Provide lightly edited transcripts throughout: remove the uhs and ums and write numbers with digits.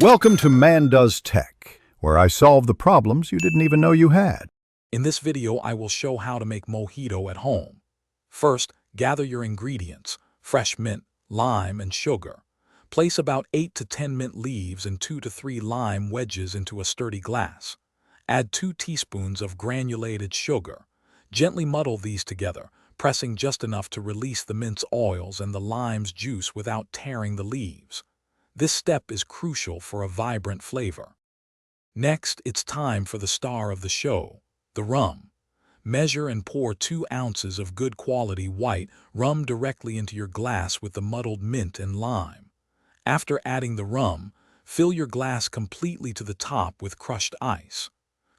Welcome to Man Does Tech, where I solve the problems you didn't even know you had. In this video, I will show how to make mojito at home. First, gather your ingredients: fresh mint, lime, and sugar. Place about 8 to 10 mint leaves and 2 to 3 lime wedges into a sturdy glass. Add 2 teaspoons of granulated sugar. Gently muddle these together, pressing just enough to release the mint's oils and the lime's juice without tearing the leaves. This step is crucial for a vibrant flavor. Next, it's time for the star of the show, the rum. Measure and pour 2 ounces of good quality white rum directly into your glass with the muddled mint and lime. After adding the rum, fill your glass completely to the top with crushed ice.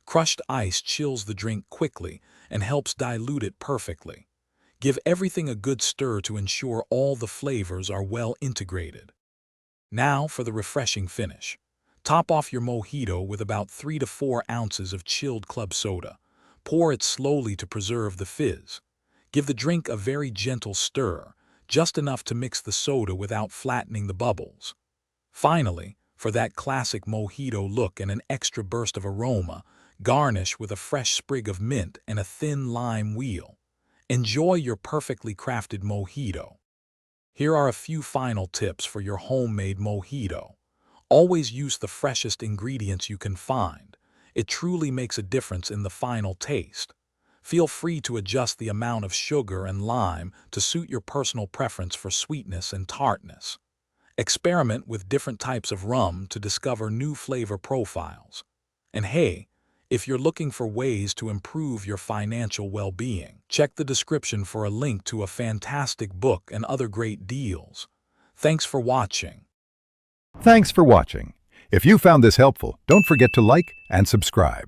Crushed ice chills the drink quickly and helps dilute it perfectly. Give everything a good stir to ensure all the flavors are well integrated. Now for the refreshing finish. Top off your mojito with about 3 to 4 ounces of chilled club soda. Pour it slowly to preserve the fizz. Give the drink a very gentle stir, just enough to mix the soda without flattening the bubbles. Finally, for that classic mojito look and an extra burst of aroma, garnish with a fresh sprig of mint and a thin lime wheel. Enjoy your perfectly crafted mojito. Here are a few final tips for your homemade mojito. Always use the freshest ingredients you can find. It truly makes a difference in the final taste. Feel free to adjust the amount of sugar and lime to suit your personal preference for sweetness and tartness. Experiment with different types of rum to discover new flavor profiles. And hey, if you're looking for ways to improve your financial well-being, check the description for a link to a fantastic book and other great deals. Thanks for watching. Thanks for watching. If you found this helpful, don't forget to like and subscribe.